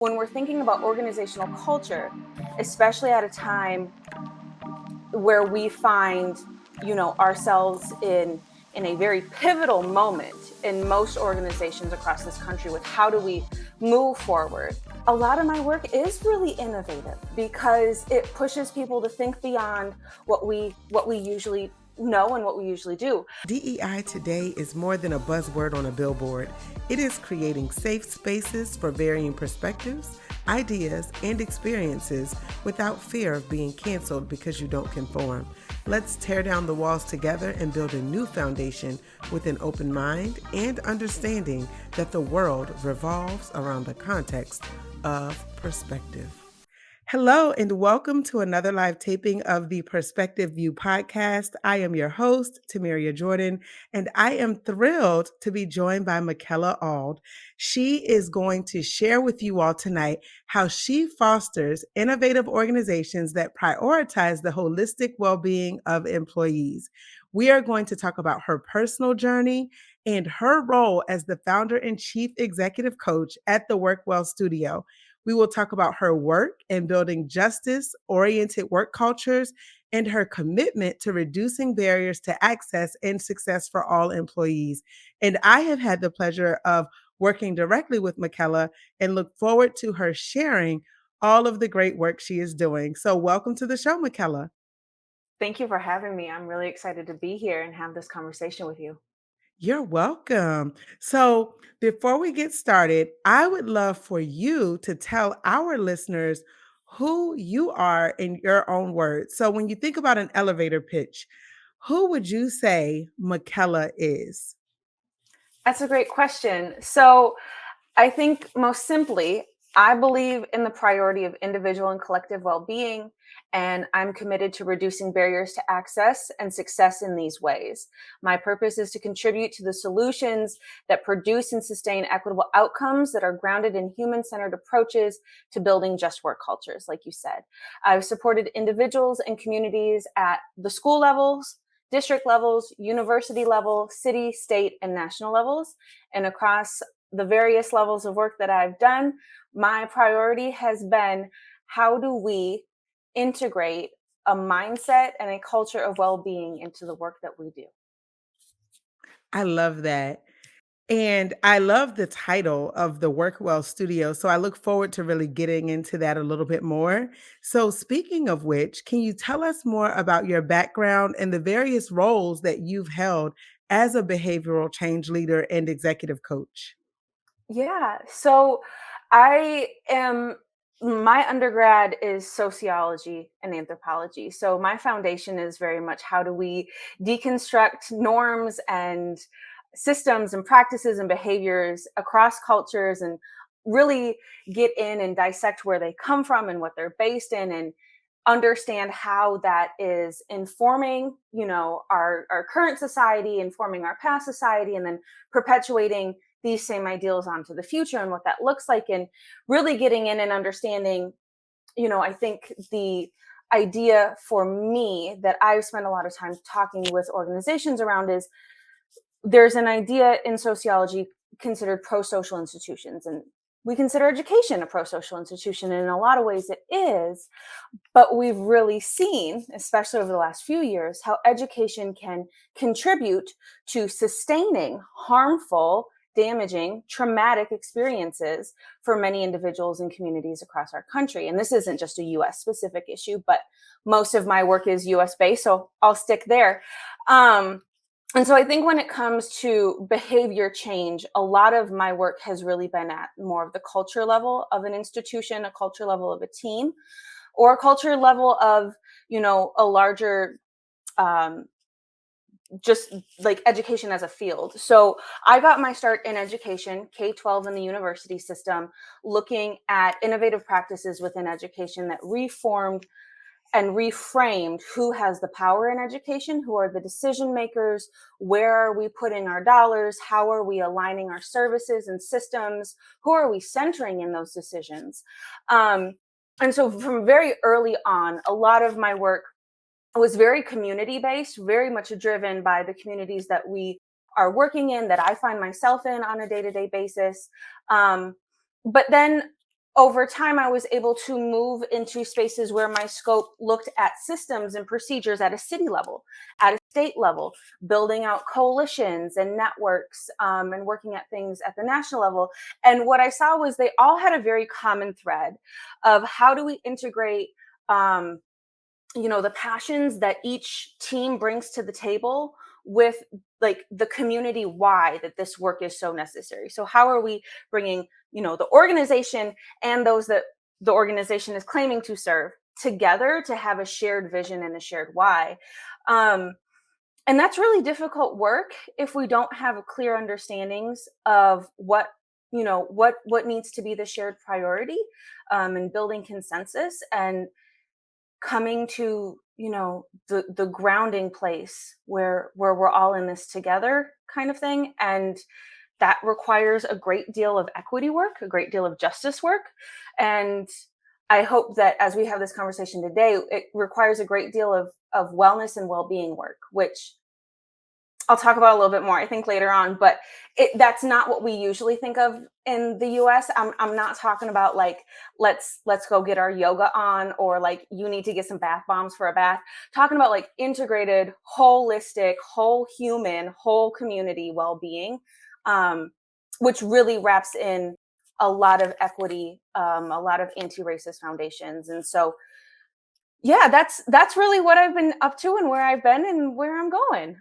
When we're thinking about organizational culture, especially at a time where we find, ourselves in a very pivotal moment in most organizations across this country with how do we move forward. A lot of my work is really innovative because it pushes people to think beyond what we usually know and what we usually do. DEI today is more than a buzzword on a billboard. It is creating safe spaces for varying perspectives, ideas, and experiences without fear of being canceled because you don't conform. Let's tear down the walls together and build a new foundation with an open mind and understanding that the world revolves around the context of perspective. Hello, and welcome to another live taping of the Perspective View podcast. I am your host, Tamiria Jordan, and I am thrilled to be joined by Mykella Auld. She is going to share with you all tonight how she fosters innovative organizations that prioritize the holistic well-being of employees. We are going to talk about her personal journey and her role as the founder and chief executive coach at the Workwell Studio. We will talk about her work in building justice-oriented work cultures and her commitment to reducing barriers to access and success for all employees. And I have had the pleasure of working directly with Mykella and look forward to her sharing all of the great work she is doing. So welcome to the show, Mykella. Thank you for having me. I'm really excited to be here and have this conversation with you. You're welcome. So, before we get started, I would love for you to tell our listeners who you are in your own words. So, when you think about an elevator pitch, who would you say Mykella is? That's a great question. So, I think most simply, I believe in the priority of individual and collective well being, and I'm committed to reducing barriers to access and success in these ways. My purpose is to contribute to the solutions that produce and sustain equitable outcomes that are grounded in human centered approaches to building just work cultures, like you said. I've supported individuals and communities at the school levels, district levels, university level, city, state, and national levels, and across the various levels of work that I've done, my priority has been how do we integrate a mindset and a culture of well being into the work that we do? I love that. And I love the title of the Workwell Studio. So I look forward to really getting into that a little bit more. So, speaking of which, can you tell us more about your background and the various roles that you've held as a behavioral change leader and executive coach? Yeah. So I am, my undergrad is sociology and anthropology. So my foundation is very much how do we deconstruct norms and systems and practices and behaviors across cultures and really get in and dissect where they come from and what they're based in and understand how that is informing our current society, informing our past society, and then perpetuating these same ideals onto the future and what that looks like, and really getting in and understanding. I think the idea for me that I've spent a lot of time talking with organizations around is there's an idea in sociology considered pro-social institutions, and we consider education a pro-social institution, and in a lot of ways it is. But we've really seen, especially over the last few years, how education can contribute to sustaining harmful, damaging, traumatic experiences for many individuals and communities across our country. And this isn't just a US specific issue, but most of my work is US based, so I'll stick there. Um, and so I think when it comes to behavior change, a lot of my work has really been at more of the culture level of an institution, a culture level of a team, or a culture level of a larger um, just like education as a field. So I got my start in education, K-12 in the university system, looking at innovative practices within education that reformed and reframed who has the power in education, who are the decision makers, where are we putting our dollars, how are we aligning our services and systems, who are we centering in those decisions. And so from very early on, a lot of my work was very community based, very much driven by the communities that we are working in, that I find myself in on a day to day basis. But then over time, I was able to move into spaces where my scope looked at systems and procedures at a city level, at a state level, building out coalitions and networks, and working at things at the national level. And what I saw was they all had a very common thread of how do we integrate, um, the passions that each team brings to the table with like the community why that this work is so necessary. So how are we bringing, the organization and those that the organization is claiming to serve together to have a shared vision and a shared why. um, and that's really difficult work if we don't have clear understandings of what needs to be the shared priority, and building consensus and coming to, the grounding place where we're all in this together kind of thing. And that requires a great deal of equity work, a great deal of justice work. And I hope that as we have this conversation today, it requires a great deal of wellness and well-being work, which I'll talk about a little bit more, I think, later on, but that's not what we usually think of in the US. I'm not talking about like let's go get our yoga on, or like you need to get some bath bombs for a bath. Talking about like integrated, holistic, whole human, whole community well-being, um, which really wraps in a lot of equity, a lot of anti-racist foundations. And so, yeah, that's really what I've been up to and where I've been and where I'm going.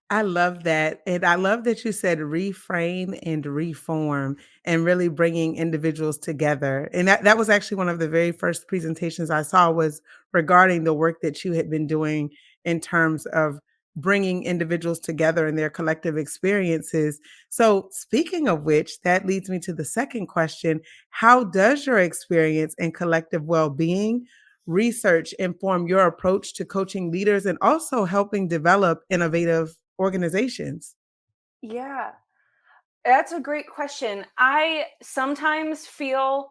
I love that. And I love that you said reframe and reform and really bringing individuals together. And that was actually one of the very first presentations I saw was regarding the work that you had been doing in terms of bringing individuals together and their collective experiences. So, speaking of which, that leads me to the second question. How does your experience in collective well being research inform your approach to coaching leaders and also helping develop innovative organizations? Yeah. That's a great question. I sometimes feel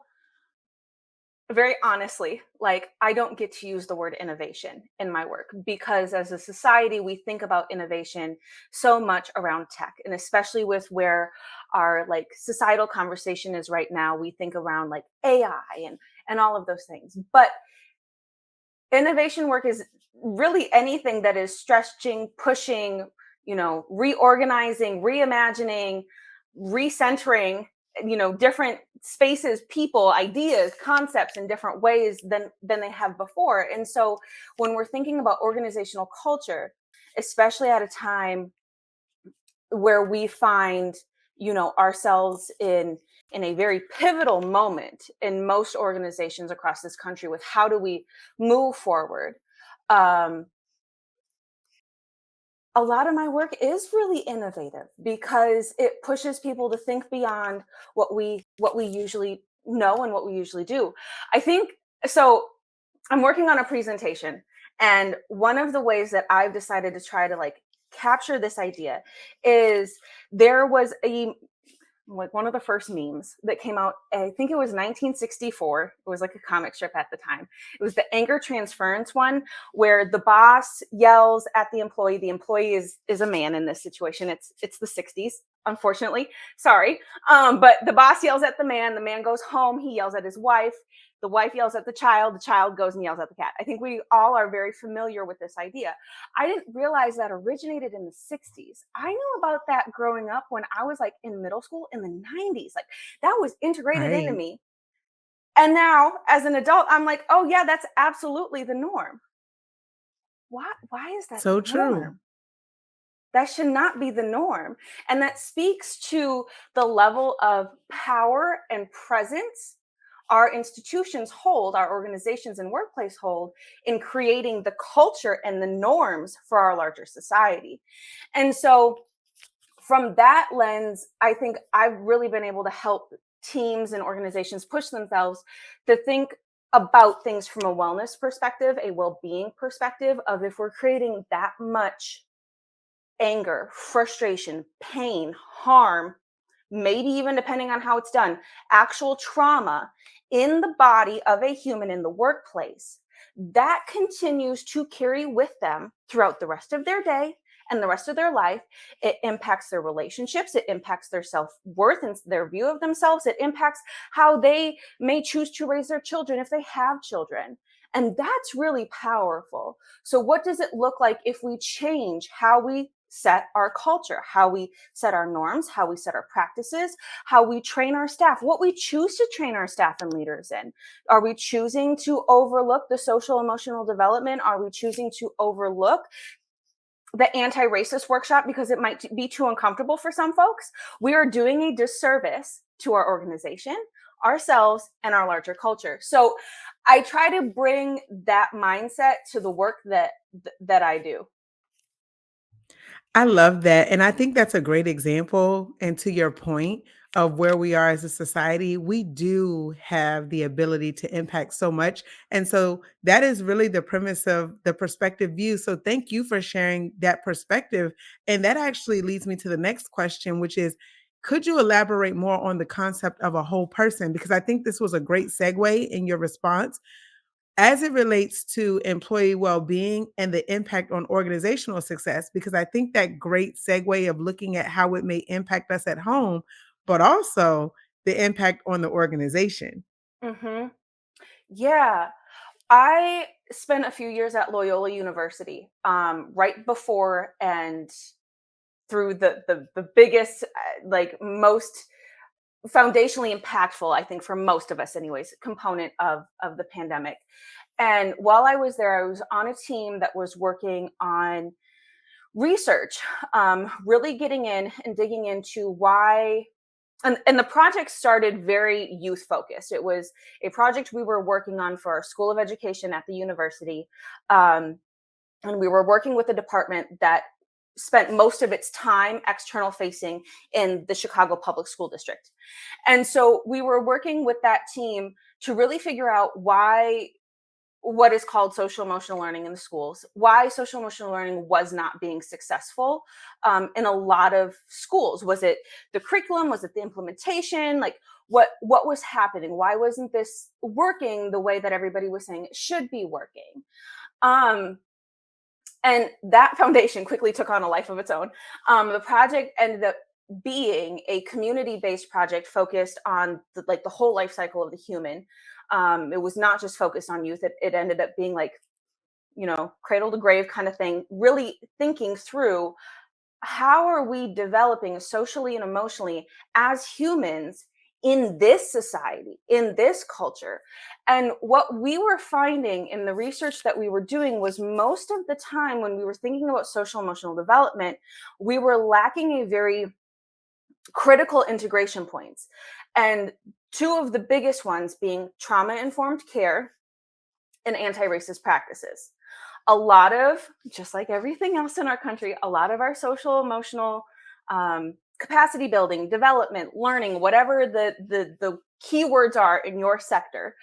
very honestly like I don't get to use the word innovation in my work because as a society, we think about innovation so much around tech. And especially with where our like societal conversation is right now, we think around like AI and all of those things. But innovation work is really anything that is stretching, pushing, reorganizing, reimagining, recentering, different spaces, people, ideas, concepts in different ways than they have before. And so when we're thinking about organizational culture, especially at a time where we find, ourselves in a very pivotal moment in most organizations across this country with how do we move forward. um, a lot of my work is really innovative because it pushes people to think beyond what we usually know and what we usually do. I think so. I'm working on a presentation, and one of the ways that I've decided to try to like capture this idea is there was a like one of the first memes that came out. I think it was 1964. It was like a comic strip at the time. It was the anger transference one where the boss yells at the employee. The employee is a man in this situation. It's the 60s, unfortunately. Sorry. But the boss yells at the man. The man goes home. He yells at his wife. The wife yells at the child. The child goes and yells at the cat. I think we all are very familiar with this idea. I didn't realize that originated in the 60s. I knew about that growing up when I was like in middle school in the 90s. Like that was integrated into Right. me. And now as an adult, I'm like, oh yeah, that's absolutely the norm. Why is that the So true. norm? That should not be the norm. And that speaks to the level of power and presence our institutions hold, our organizations and workplace hold in creating the culture and the norms for our larger society. And so, from that lens, I think I've really been able to help teams and organizations push themselves to think about things from a wellness perspective, a well being perspective of if we're creating that much anger, frustration, pain, harm, maybe even depending on how it's done, actual trauma in the body of a human in the workplace, that continues to carry with them throughout the rest of their day and the rest of their life. It impacts their relationships, it impacts their self-worth and their view of themselves, it impacts how they may choose to raise their children if they have children. And that's really powerful. So, what does it look like if we change how we set our culture, how we set our norms, how we set our practices, how we train our staff, what we choose to train our staff and leaders in? Are we choosing to overlook the social emotional development? Are we choosing to overlook the anti-racist workshop because it might be too uncomfortable for some folks? We are doing a disservice to our organization, ourselves, and our larger culture. So I try to bring that mindset to the work that I do. I love that. And I think that's a great example. And to your point of where we are as a society, we do have the ability to impact so much. And so that is really the premise of the perspective view. So thank you for sharing that perspective. And that actually leads me to the next question, which is, could you elaborate more on the concept of a whole person? Because I think this was a great segue in your response as it relates to employee well-being and the impact on organizational success, because I think that great segue of looking at how it may impact us at home, but also the impact on the organization. Hmm. Yeah. I spent a few years at Loyola University, right before and through the biggest, like most foundationally impactful, I think for most of us, anyways, component of the pandemic. And while I was there, I was on a team that was working on research, really getting in and digging into why. And the project started very youth focused. It was a project we were working on for our School of Education at the university. Um, and we were working with a department that spent most of its time external facing in the Chicago Public School District. And so we were working with that team to really figure out why what is called social emotional learning in the schools, why social emotional learning was not being successful in a lot of schools. Was it the curriculum? Was it the implementation? Like what was happening? Why wasn't this working the way that everybody was saying it should be working? Um, and that foundation quickly took on a life of its own. The project ended up being a community-based project focused on like the whole life cycle of the human. It was not just focused on youth. It ended up being like, cradle to grave kind of thing, really thinking through how are we developing socially and emotionally as humans in this society, in this culture. And what we were finding in the research that we were doing was most of the time when we were thinking about social emotional development, we were lacking a very critical integration points. And two of the biggest ones being trauma informed care and anti racist practices. A lot of, just like everything else in our country, a lot of our social emotional capacity building, development, learning, whatever the keywords are in your sector,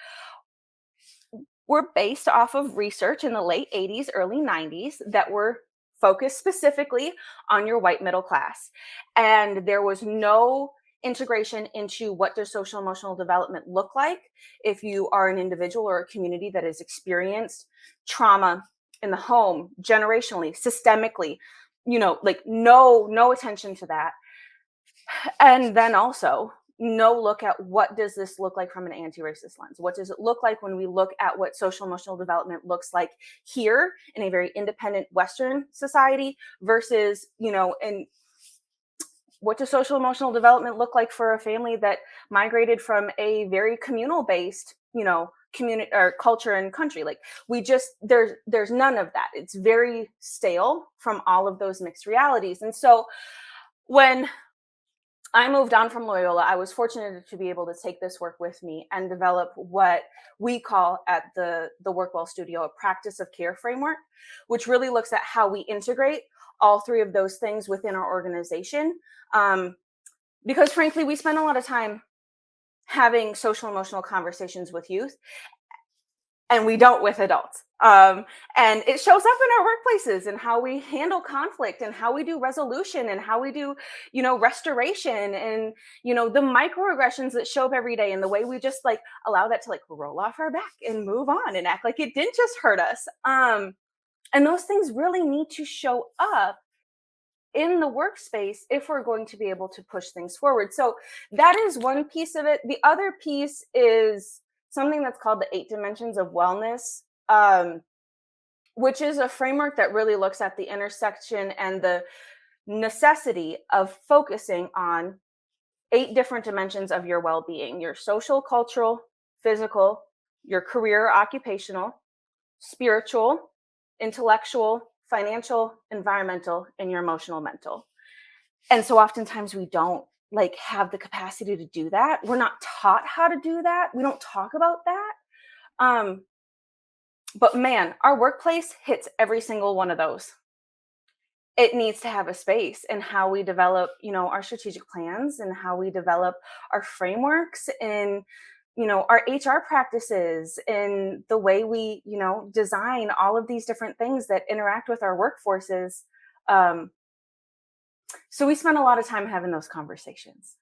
were based off of research in the late 80s, early 90s that were focused specifically on your white middle class. And there was no integration into what does social emotional development look like if you are an individual or a community that has experienced trauma in the home, generationally, systemically, like no attention to that. And then also no look at what does this look like from an anti-racist lens. What does it look like when we look at what social emotional development looks like here in a very independent Western society versus, and what does social emotional development look like for a family that migrated from a very communal based, community or culture and country? Like we just there's none of that. It's very stale from all of those mixed realities. And so when I moved on from Loyola, I was fortunate to be able to take this work with me and develop what we call at the Workwell Studio a practice of care framework, which really looks at how we integrate all three of those things within our organization. Um, because frankly, we spend a lot of time having social emotional conversations with youth, and we don't with adults. And it shows up in our workplaces and how we handle conflict and how we do resolution and how we do, restoration and, the microaggressions that show up every day and the way we just like allow that to like roll off our back and move on and act like it didn't just hurt us. And those things really need to show up in the workspace if we're going to be able to push things forward. So that is one piece of it. The other piece is something that's called the 8 dimensions of wellness, which is a framework that really looks at the intersection and the necessity of focusing on 8 different dimensions of your well-being: your social, cultural, physical, your career, occupational, spiritual, intellectual, financial, environmental, and your emotional, mental. And so oftentimes we don't like have the capacity to do that. We're not taught how to do that. We don't talk about that. Um, but man, our workplace hits every single one of those. It needs to have a space in how we develop, our strategic plans, and how we develop our frameworks, and our HR practices, and the way we design all of these different things that interact with our workforces. um, so we spend a lot of time having those conversations.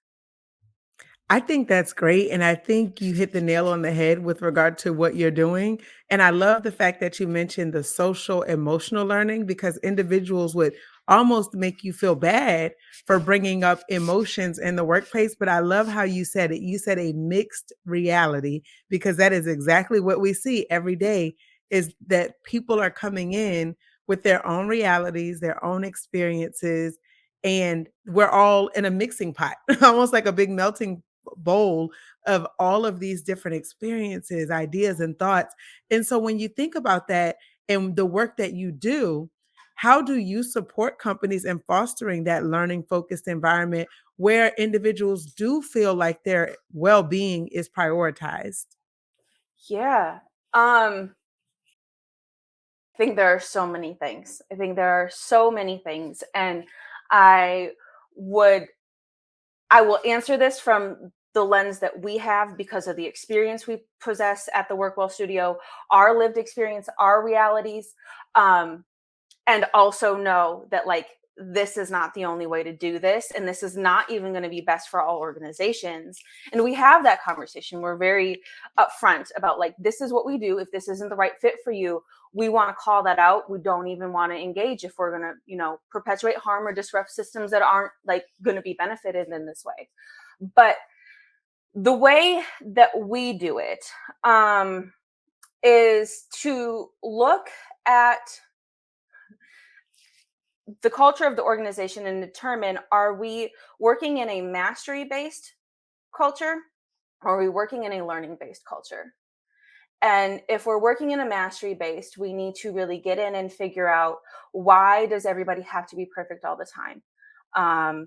I think that's great, and I think you hit the nail on the head with regard to what you're doing, and I love the fact that you mentioned the social emotional learning because individuals would almost make you feel bad for bringing up emotions in the workplace, but I love how you said it. You said a mixed reality because that is exactly what we see every day is that people are coming in with their own realities, their own experiences, and we're all in a mixing pot, almost like a big melting bowl of all of these different experiences, ideas, and thoughts. And so when you think about that and the work that you do, how do you support companies in fostering that learning focused environment where individuals do feel like their well being is prioritized? Yeah. um I think there are so many things. I think there are so many things, and I would I will answer this from the lens that we have because of the experience we possess at the Workwell Studio, our lived experience, our realities. Um, and also know that this is not the only way to do this, and this is not even going to be best for all organizations. And we have that conversation. We're very upfront about this is what we do. If this isn't the right fit for you, we want to call that out. We don't even want to engage if we're going to perpetuate harm or disrupt systems that aren't going to be benefited in this way. But the way that we do it is to look at the culture of the organization and determine, are we working in a mastery based culture, or are we working in a learning based culture? And if we're working in a mastery based, we need to really get in and figure out, why does everybody have to be perfect all the time? um,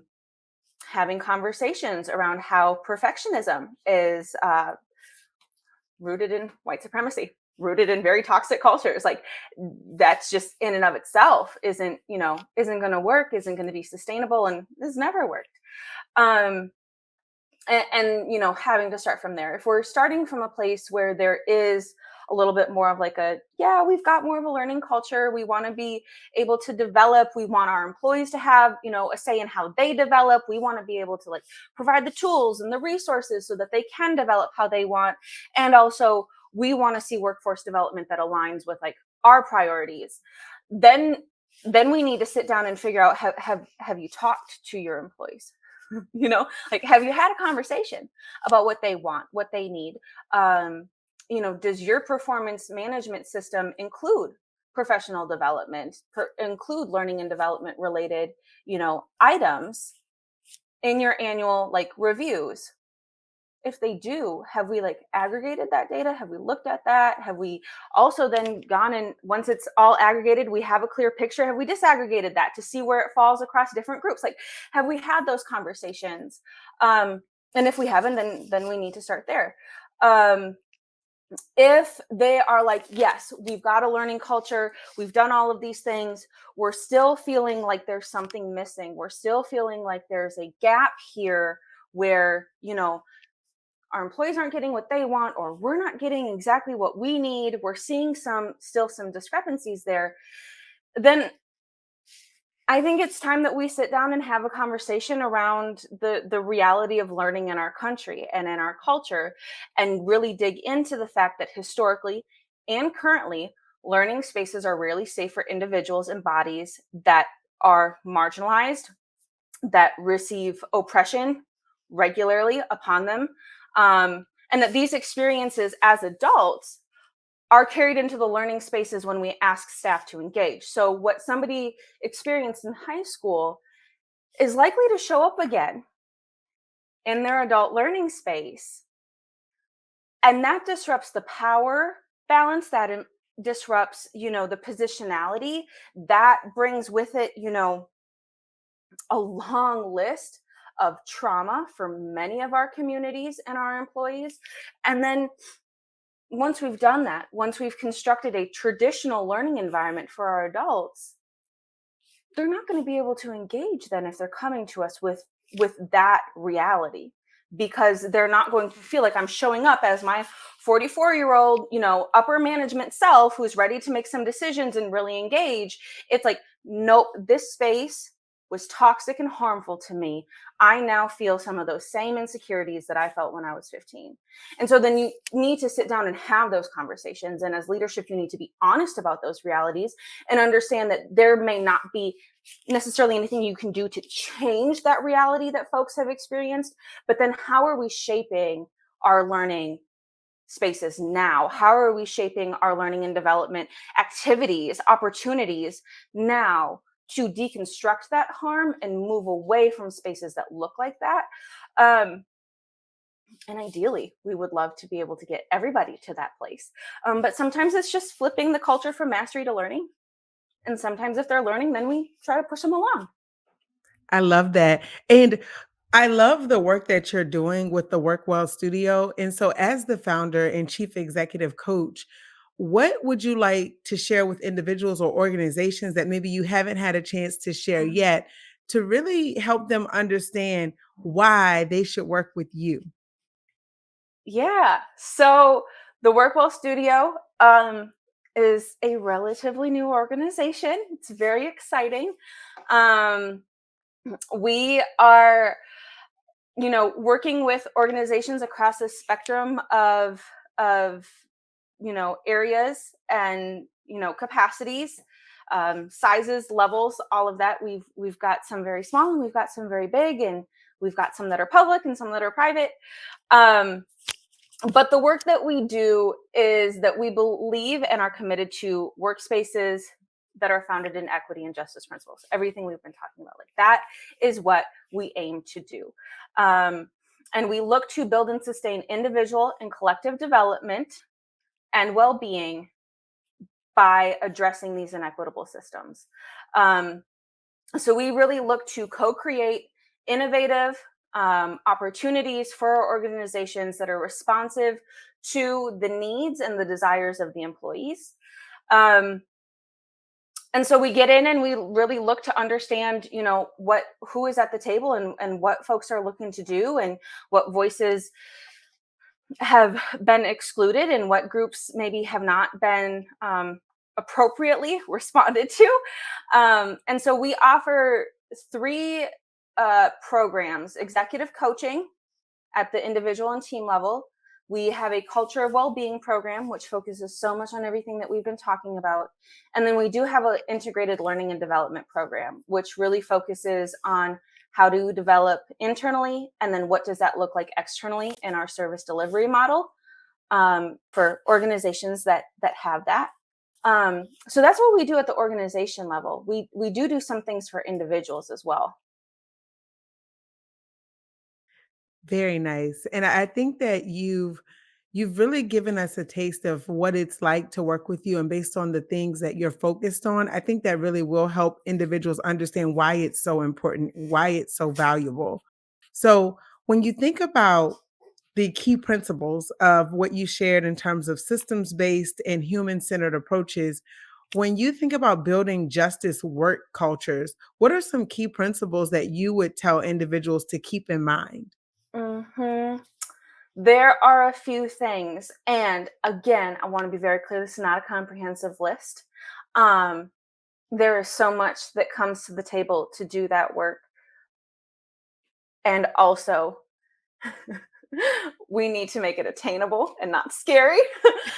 Having conversations around how perfectionism is rooted in white supremacy, rooted in very toxic cultures. That's just in and of itself isn't going to work, isn't going to be sustainable, and has never worked. um and having to start from there. If we're starting from a place where there is a little bit more of yeah, we've got more of a learning culture, we want to be able to develop, we want our employees to have a say in how they develop, we want to be able to provide the tools and the resources so that they can develop how they want. And also we want to see workforce development that aligns with our priorities. Then then we need to sit down and figure out, have you talked to your employees? Have you had a conversation about what they want, what they need? Does your performance management system include professional development, include learning and development related items in your annual reviews? If they do, have we aggregated that data? Have we looked at that? Have we also then gone, and once it's all aggregated, we have a clear picture, have we disaggregated that to see where it falls across different groups? Have we had those conversations? And if we haven't, then we need to start there. If they are yes, we've got a learning culture, we've done all of these things, we're still feeling like there's something missing, we're still feeling like there's a gap here where our employees aren't getting what they want, or we're not getting exactly what we need, we're seeing still some discrepancies there, then I think it's time that we sit down and have a conversation around the reality of learning in our country and in our culture, and really dig into the fact that historically and currently, learning spaces are rarely safe for individuals and bodies that are marginalized, that receive oppression regularly upon them, and that these experiences as adults are carried into the learning spaces when we ask staff to engage. So, what somebody experienced in high school is likely to show up again in their adult learning space. And that disrupts the power balance, disrupts, the positionality. That brings with it, a long list of trauma for many of our communities and our employees. And then once we've done that, once we've constructed a traditional learning environment for our adults, they're not going to be able to engage then if they're coming to us with that reality, because they're not going to feel like I'm showing up as my 44-year-old, upper management self who's ready to make some decisions and really engage. It's like, nope, this space was toxic and harmful to me. I now feel some of those same insecurities that I felt when I was 15. And so then you need to sit down and have those conversations. And as leadership, you need to be honest about those realities and understand that there may not be necessarily anything you can do to change that reality that folks have experienced. But then how are we shaping our learning spaces now? How are we shaping our learning and development activities, opportunities now to deconstruct that harm and move away from spaces that look like that? And ideally, we would love to be able to get everybody to that place. But sometimes it's just flipping the culture from mastery to learning. And sometimes if they're learning, then we try to push them along. I love that. And I love the work that you're doing with the Work Well Studio. And so, as the founder and chief executive coach, what would you like to share with individuals or organizations that maybe you haven't had a chance to share yet to really help them understand why they should work with you? Yeah. So the Workwell Studio is a relatively new organization. It's very exciting. Um, we are, working with organizations across the spectrum of areas and capacities, sizes, levels, all of that. We've got some very small and we've got some very big, and we've got some that are public and some that are private. Um, but the work that we do is that we believe and are committed to workspaces that are founded in equity and justice principles. Everything we've been talking about, like that, is what we aim to do. Um, and we look to build and sustain individual and collective development and well-being by addressing these inequitable systems. Um, so we really look to co-create innovative opportunities for our organizations that are responsive to the needs and the desires of the employees. Um, and so we get in and we really look to understand, who is at the table, and what folks are looking to do, and what voices have been excluded and what groups maybe have not been appropriately responded to. And so we offer three programs: executive coaching at the individual and team level. We have a culture of well-being program, which focuses so much on everything that we've been talking about. And then we do have an integrated learning and development program, which really focuses on how to develop internally, and then what does that look like externally in our service delivery model, for organizations that have that. So that's what we do at the organization level. We do some things for individuals as well. Very nice. And I think that you've really given us a taste of what it's like to work with you, and based on the things that you're focused on, I think that really will help individuals understand why it's so important, why it's so valuable. So, when you think about the key principles of what you shared in terms of systems-based and human-centered approaches, when you think about building justice work cultures, what are some key principles that you would tell individuals to keep in mind? Hmm. There are a few things. And again, I want to be very clear, this is not a comprehensive list. Um, there is so much that comes to the table to do that work. And also, We need to make it attainable and not scary.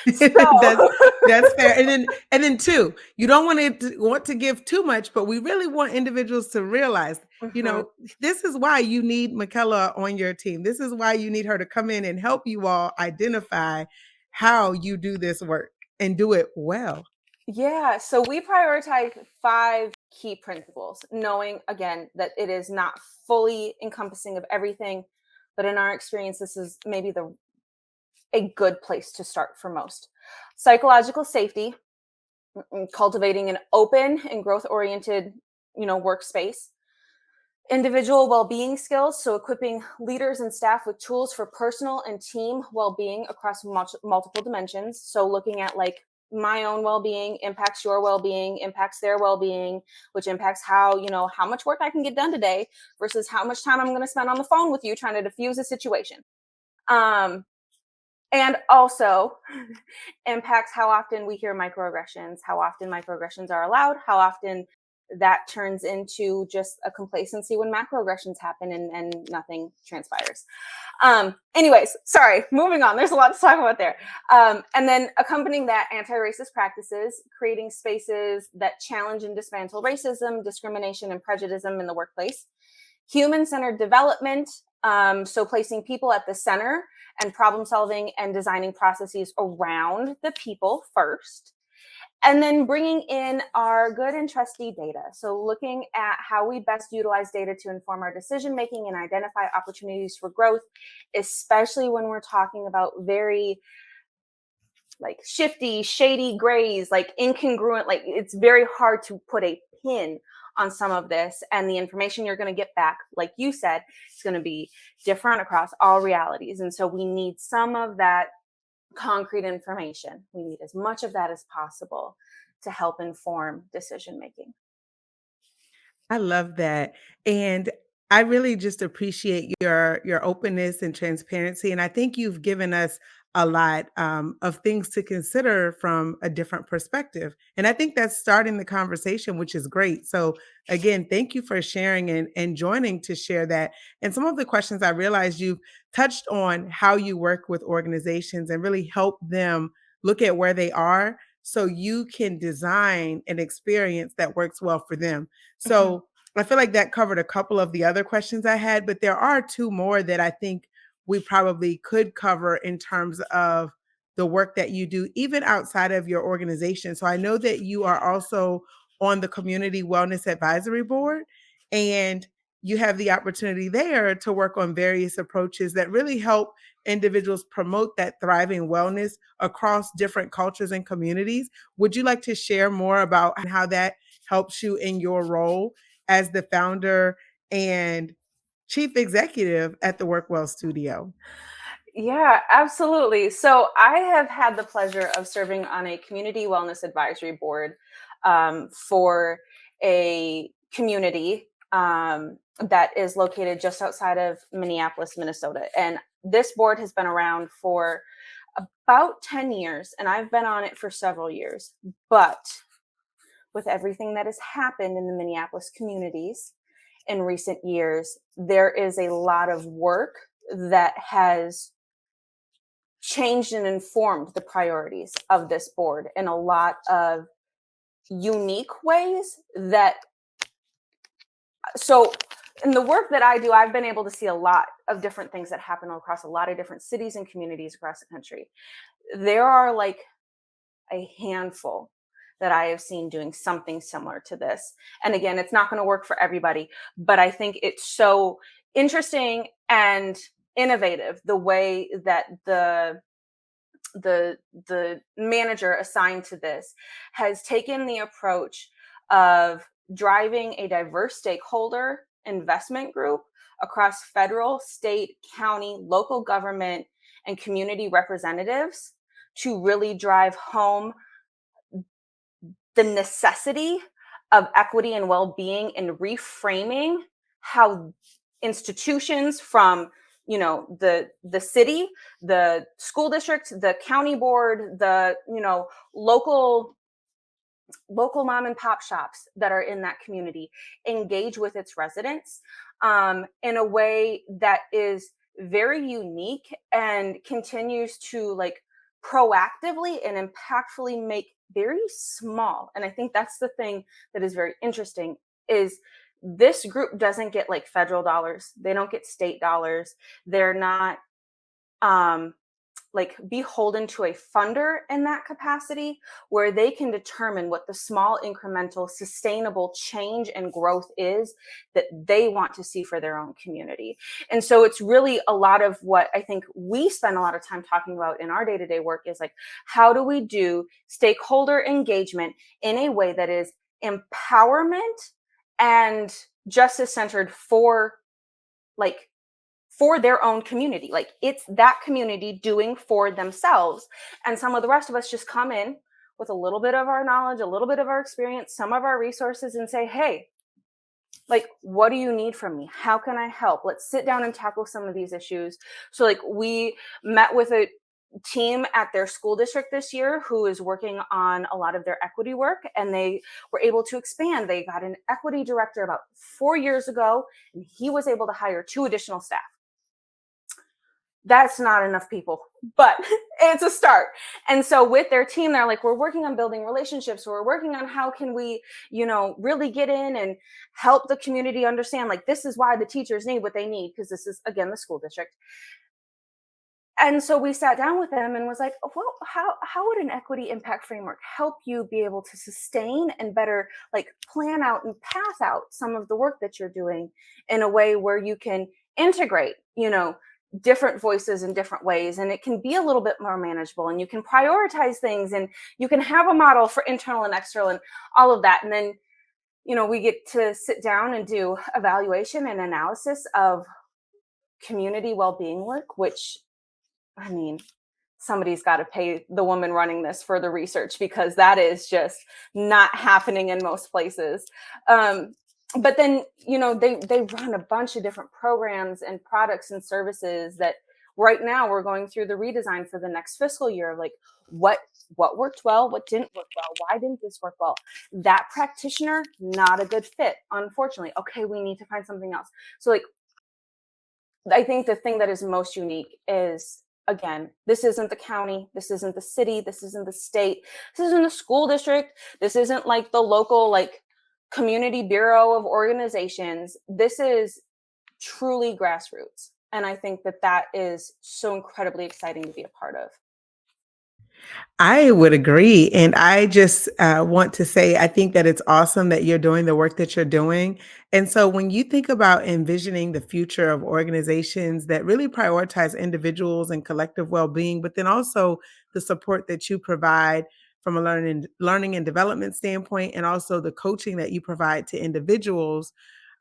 that's So, that's fair. And then two, you don't want to give too much, but we really want individuals to realize, you mhm. know, this is why you need Mykella on your team. This is why you need her to come in and help you all identify how you do this work and do it well. Yeah, so we prioritize 5 key principles, knowing again that it is not fully encompassing of everything, but in our experience, this is maybe the a good place to start for most. Psychological safety, cultivating an open and growth-oriented, workspace. Individual well-being skills, so equipping leaders and staff with tools for personal and team well-being across multiple dimensions. So looking at like my own well-being impacts your well-being, impacts their well-being, which impacts how much work I can get done today versus how much time I'm going to spend on the phone with you trying to diffuse a situation. Um, and also impacts how often we hear microaggressions, how often microaggressions are allowed, how often that turns into just a complacency when macroaggressions happen and nothing transpires. Anyways, sorry, moving on. There's a lot to talk about there. And then accompanying that, anti-racist practices, creating spaces that challenge and dismantle racism, discrimination, and prejudice in the workplace. Human-centered development, so placing people at the center and problem solving and designing processes around the people first. And then bringing in our good and trusty data. So looking at how we best utilize data to inform our decision making and identify opportunities for growth, especially when we're talking about very like shifty, shady grays, like incongruent, like it's very hard to put a pin on some of this. And the information you're going to get back, like you said, is going to be different across all realities. And so we need some of that concrete information. We need as much of that as possible to help inform decision making. I love that. And I really just appreciate your openness and transparency. And I think you've given us a lot of things to consider from a different perspective. And I think that's starting the conversation, which is great. So again, thank you for sharing and joining to share that. And some of the questions I realized you've touched on how you work with organizations and really help them look at where they are so you can design an experience that works well for them. Mhm. So I feel like that covered a couple of the other questions I had, but there are two more that I think we probably could cover in terms of the work that you do, even outside of your organization. So I know that you are also on the Community Wellness Advisory Board, and you have the opportunity there to work on various approaches that really help individuals promote that thriving wellness across different cultures and communities. Would you like to share more about how that helps you in your role as the founder and chief executive at the Workwell Studio? Yeah, absolutely. So I have had the pleasure of serving on a community wellness advisory board for a community that is located just outside of Minneapolis, Minnesota. And this board has been around for about 10 years, and I've been on it for several years. But with everything that has happened in the Minneapolis communities in recent years, there is a lot of work that has changed and informed the priorities of this board in a lot of unique ways that so in the work that I do, I've been able to see a lot of different things that happen across a lot of different cities and communities across the country. There are like a handful that I have seen doing something similar to this. And again, it's not going to work for everybody, but I think it's so interesting and innovative the way that the manager assigned to this has taken the approach of driving a diverse stakeholder investment group across federal, state, county, local government, and community representatives to really drive home the necessity of equity and well-being and reframing how institutions from the city, the school district, the county board, the local mom and pop shops that are in that community engage with its residents in a way that is very unique and continues to like proactively and impactfully make very small, and I think that's the thing that is very interesting, is this group doesn't get like federal dollars, they don't get state dollars, they're not um like beholden to a funder in that capacity, where they can determine what the small incremental sustainable change and growth is that they want to see for their own community. And so it's really a lot of what I think we spend a lot of time talking about in our day-to-day work is like, how do we do stakeholder engagement in a way that is empowerment and justice centered for like for their own community. Like it's that community doing for themselves. And some of the rest of us just come in with a little bit of our knowledge, a little bit of our experience, some of our resources, and say, hey, like, what do you need from me? How can I help? Let's sit down and tackle some of these issues. So, like, we met with a team at their school district this year who is working on a lot of their equity work, and they were able to expand. They got an equity director about 4 years ago, and he was able to hire 2 additional staff. That's not enough people, but it's a start. And so with their team, they're like, we're working on building relationships. We're working on how can we, really get in and help the community understand, like, this is why the teachers need what they need, because this is, again, the school district. And so we sat down with them and was like, well, how would an equity impact framework help you be able to sustain and better like plan out and path out some of the work that you're doing in a way where you can integrate, different voices in different ways, and it can be a little bit more manageable, and you can prioritize things, and you can have a model for internal and external and all of that. And then, we get to sit down and do evaluation and analysis of community well-being work, which, I mean, somebody's got to pay the woman running this for the research, because that is just not happening in most places. But then, they run a bunch of different programs and products and services that right now we're going through the redesign for the next fiscal year. Like, what worked well, what didn't work well, why didn't this work well? That practitioner, not a good fit, unfortunately. Okay, we need to find something else. So, like, I think the thing that is most unique is, again, this isn't the county, this isn't the city, this isn't the state, this isn't the school district, this isn't like the local like community bureau of organizations. This is truly grassroots. And I think that that is so incredibly exciting to be a part of. I would agree. And I just want to say, I think that it's awesome that you're doing the work that you're doing. And so when you think about envisioning the future of organizations that really prioritize individuals and collective well-being, but then also the support that you provide from a learning and development standpoint, and also the coaching that you provide to individuals,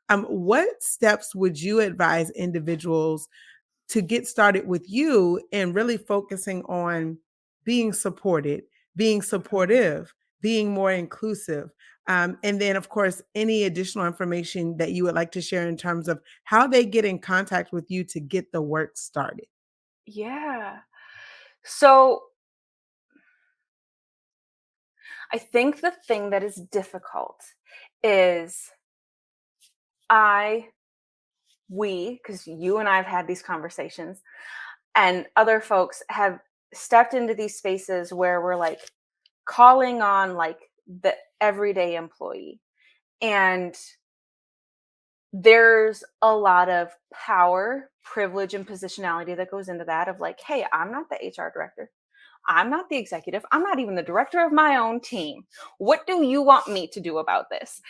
what steps would you advise individuals to get started with you and really focusing on being supported, being Mhm. supportive, being more inclusive? And then, of course, any additional information that you would like to share in terms of how they get in contact with you to get the work started. Yeah. So I think the thing that is difficult is I, because you and I have had these conversations, and other folks have stepped into these spaces where we're like calling on like the everyday employee. And there's a lot of power, privilege, and positionality that goes into that of like, hey, I'm not the HR director. I'm not the executive. I'm not even the director of my own team. What do you want me to do about this?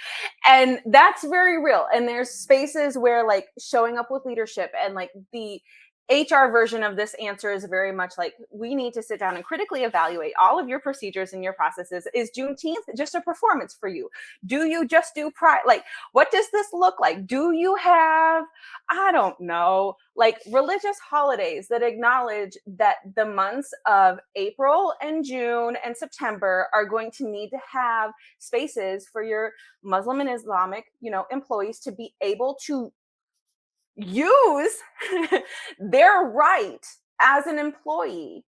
And that's very real. And there's spaces where like showing up with leadership and like the HR version of this answer is very much like, we need to sit down and critically evaluate all of your procedures and your processes. Is Juneteenth just a performance for you? Do you just do pride? Like, what does this look like? Do you have, I don't know, like religious holidays that acknowledge that the months of April and June and September are going to need to have spaces for your Muslim and Islamic, employees to be able to use their right as an employee?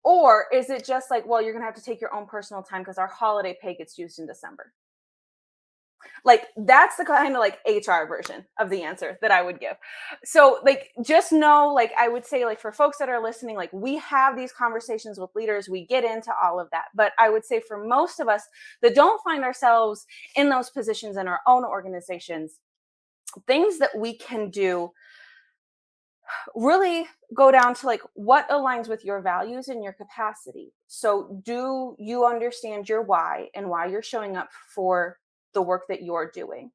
Or is it just like, well, you're going to have to take your own personal time because our holiday pay gets used in December? Like that's the kind of like HR version of the answer that I would give. So like just know, like I would say, like for folks that are listening, like we have these conversations with leaders, we get into all of that. But I would say for most of us that don't find ourselves in those positions in our own organizations, things that we can do really go down to like what aligns with your values and your capacity. So do you understand your why and why you're showing up for the work that you're doing?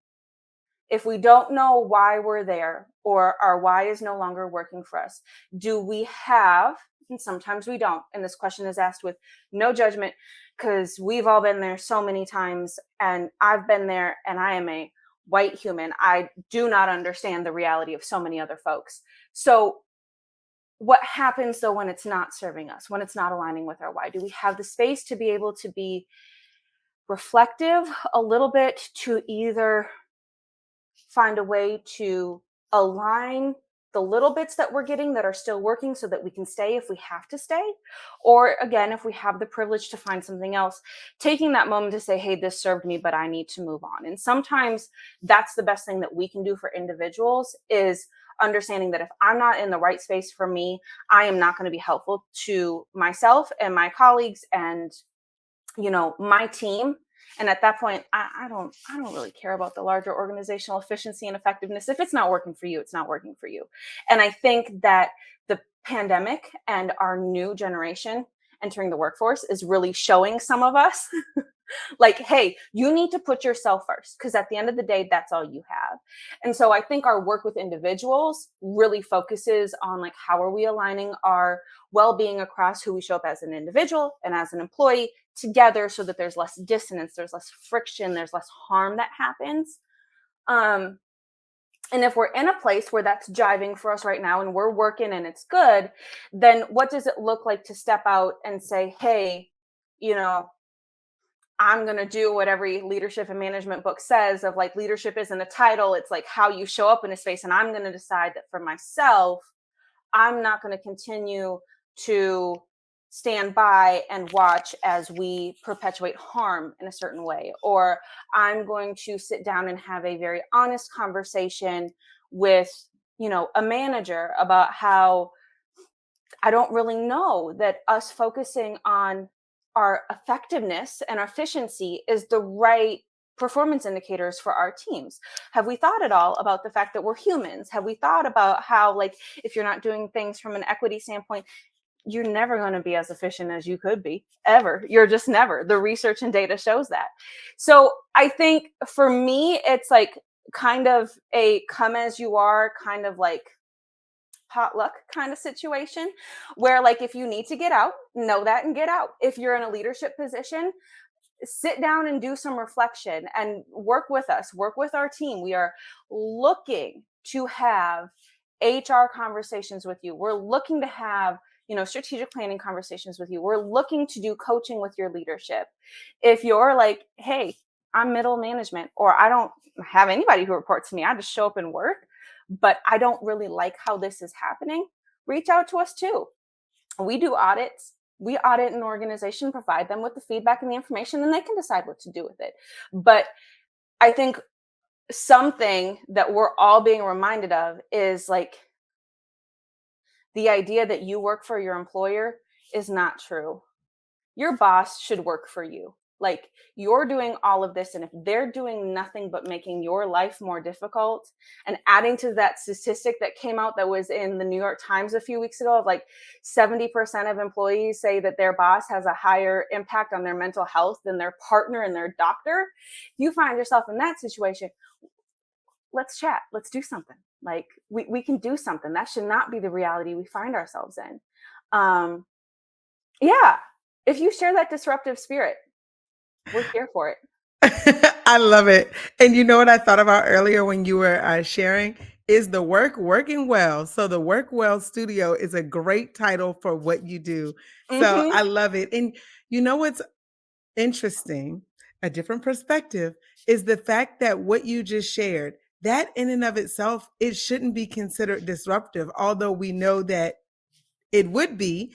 If we don't know why we're there or our why is no longer working for us, do we have, and sometimes we don't, and this question is asked with no judgment because we've all been there so many times, and I've been there, and I am a white human. I do not understand the reality of so many other folks. So, what happens though when it's not serving us, when it's not aligning with our why? Do we have the space to be able to be reflective a little bit to either find a way to align the little bits that we're getting that are still working so that we can stay if we have to stay? Or again, if we have the privilege to find something else, taking that moment to say, hey, this served me, but I need to move on. And sometimes that's the best thing that we can do for individuals is understanding that if I'm not in the right space for me, I am not going to be helpful to myself and my colleagues and my team. And at that point, I don't really care about the larger organizational efficiency and effectiveness. If it's not working for you, it's not working for you. And I think that the pandemic and our new generation entering the workforce is really showing some of us like, hey, you need to put yourself first because at the end of the day, that's all you have. And so I think our work with individuals really focuses on like how are we aligning our well-being across who we show up as an individual and as an employee together so that there's less dissonance, there's less friction, there's less harm that happens. Um, and if we're in a place where that's jiving for us right now and we're working and it's good, then what does it look like to step out and say, hey, you know, I'm going to do what every leadership and management book says of like leadership isn't a title, it's like how you show up in a space. And I'm going to decide that for myself, I'm not going to continue to stand by and watch as we perpetuate harm in a certain way. Or I'm going to sit down and have a very honest conversation with, a manager about how I don't really know that us focusing on our effectiveness and our efficiency is the right performance indicators for our teams. Have we thought at all about the fact that we're humans? Have we thought about how, like, if you're not doing things from an equity standpoint, you're never going to be as efficient as you could be ever. You're just never. The research and data shows that. So I think for me, it's like kind of a come as you are, kind of like potluck kind of situation where like if you need to get out, know that and get out. If you're in a leadership position, sit down and do some reflection and work with us, work with our team. We are looking to have HR conversations with you. We're looking to have, strategic planning conversations with you. We're looking to do coaching with your leadership. If you're like, hey, I'm middle management, or I don't have anybody who reports to me, I just show up and work, but I don't really like how this is happening, reach out to us too. We do audits. We audit an organization, provide them with the feedback and the information, and they can decide what to do with it. But I think something that we're all being reminded of is like the idea that you work for your employer is not true. Your boss should work for you. Like you're doing all of this, and if they're doing nothing but making your life more difficult and adding to that statistic that came out that was in the New York Times a few weeks ago of like 70% of employees say that their boss has a higher impact on their mental health than their partner and their doctor. If you find yourself in that situation, let's chat. Let's do something. Like we can do something. That should not be the reality we find ourselves in. Um, yeah. If you share that disruptive spirit, we're here for it. I love it. And you know what I thought about earlier when you were sharing is the work working well. So the Work Well Studio is a great title for what you do. So Mhm. I love it. And you know what's interesting, a different perspective is the fact that what you just shared, that in and of itself, it shouldn't be considered disruptive, although we know that it would be,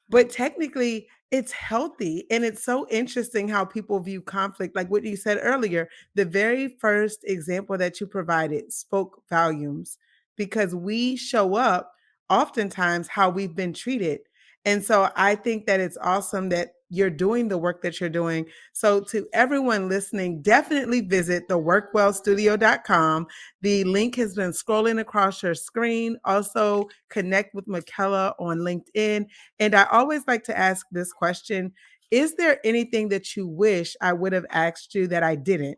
but technically, it's healthy, and it's so interesting how people view conflict. Like what you said earlier, the very first example that you provided spoke volumes because we show up oftentimes how we've been treated. And so I think that it's awesome that you're doing the work that you're doing. So to everyone listening, definitely visit theworkwellstudio.com. The link has been scrolling across your screen. Also connect with Mykella on LinkedIn. And I always like to ask this question. Is there anything that you wish I would have asked you that I didn't?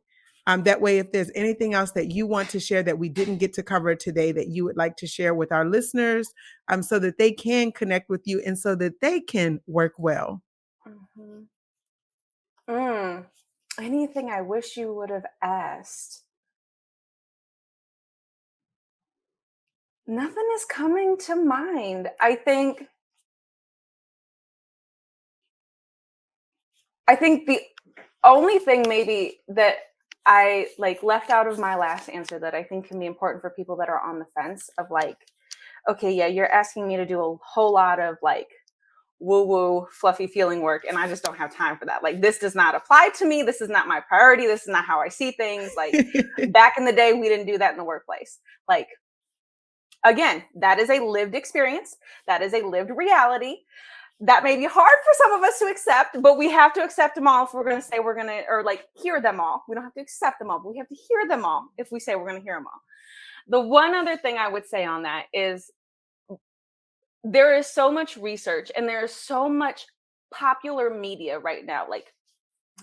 That way, if there's anything else that you want to share that we didn't get to cover today that you would like to share with our listeners, so that they can connect with you and so that they can work well. Mhm. Mm. Anything I wish you would have asked? Nothing is coming to mind. I think the only thing maybe that I like left out of my last answer that I think can be important for people that are on the fence of like, okay, yeah, you're asking me to do a whole lot of like woo woo, fluffy feeling work, and I just don't have time for that. Like, this does not apply to me. This is not my priority. This is not how I see things. Like, back in the day, we didn't do that in the workplace. Like, again, that is a lived experience, that is a lived reality. That may be hard for some of us to accept, but we have to accept them all if we're going to say we're going to, or like hear them all. We don't have to accept them all, but we have to hear them all if we say we're going to hear them all. The one other thing I would say on that is there is so much research and there is so much popular media right now, like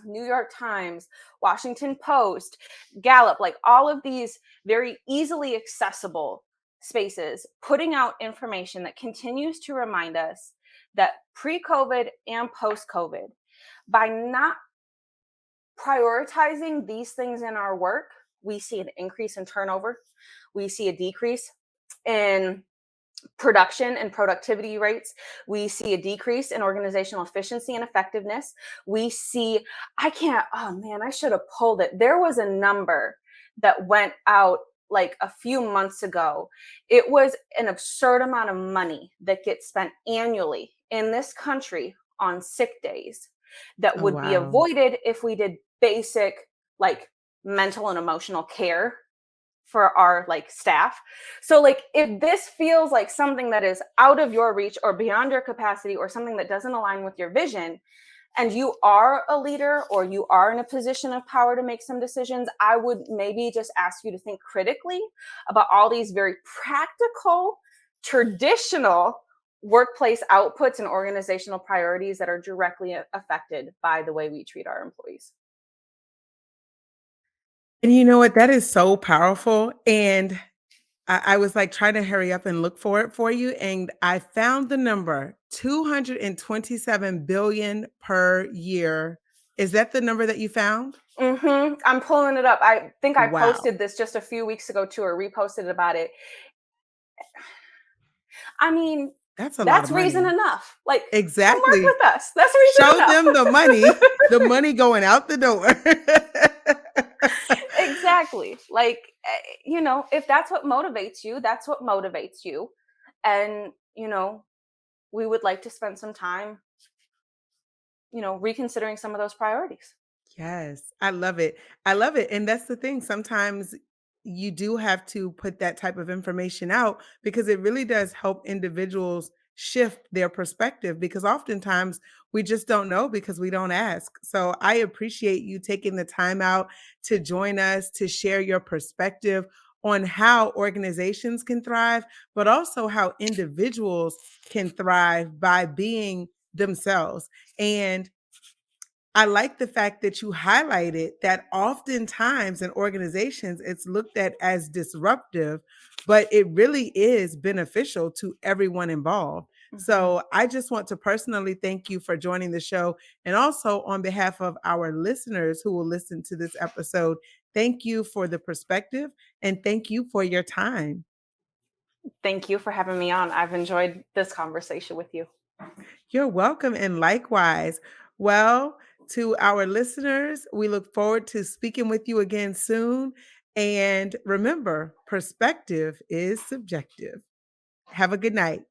New York Times, Washington Post, Gallup, like all of these very easily accessible spaces putting out information that continues to remind us that pre COVID and post COVID, by not prioritizing these things in our work, we see an increase in turnover, we see a decrease in production and productivity rates. We see a decrease in organizational efficiency and effectiveness. We see, oh man, I should have pulled it. There was a number that went out like a few months ago. It was an absurd amount of money that gets spent annually in this country on sick days that Oh, would be wow. avoided if we did basic, like, mental and emotional care for our like staff. So like if this feels like something that is out of your reach or beyond your capacity or something that doesn't align with your vision and you are a leader or you are in a position of power to make some decisions, I would maybe just ask you to think critically about all these very practical, traditional workplace outputs and organizational priorities that are directly affected by the way we treat our employees. And you know what? That is so powerful. And I was like trying to hurry up and look for it for you. And I found the number 227 billion per year. Is that the number that you found? I'm pulling it up. I think I Wow. posted this just a few weeks ago too, or reposted about it. I mean, That's a lot of that's reason money. enough. Like, come work Exactly. with us. That's reason Show enough. them the money going out the door. Exactly. Like, if that's what motivates you, that's what motivates you. And, we would like to spend some time, reconsidering some of those priorities. Yes, I love it. I love it. And that's the thing. Sometimes you do have to put that type of information out because it really does help individuals shift their perspective because oftentimes we just don't know because we don't ask. So I appreciate you taking the time out to join us to share your perspective on how organizations can thrive, but also how individuals can thrive by being themselves. And I like the fact that you highlighted that oftentimes in organizations, it's looked at as disruptive, but it really is beneficial to everyone involved. Mhm. So I just want to personally thank you for joining the show. And also on behalf of our listeners who will listen to this episode, thank you for the perspective and thank you for your time. Thank you for having me on. I've enjoyed this conversation with you. You're welcome. And likewise. Well, to our listeners, we look forward to speaking with you again soon. And remember, perspective is subjective. Have a good night.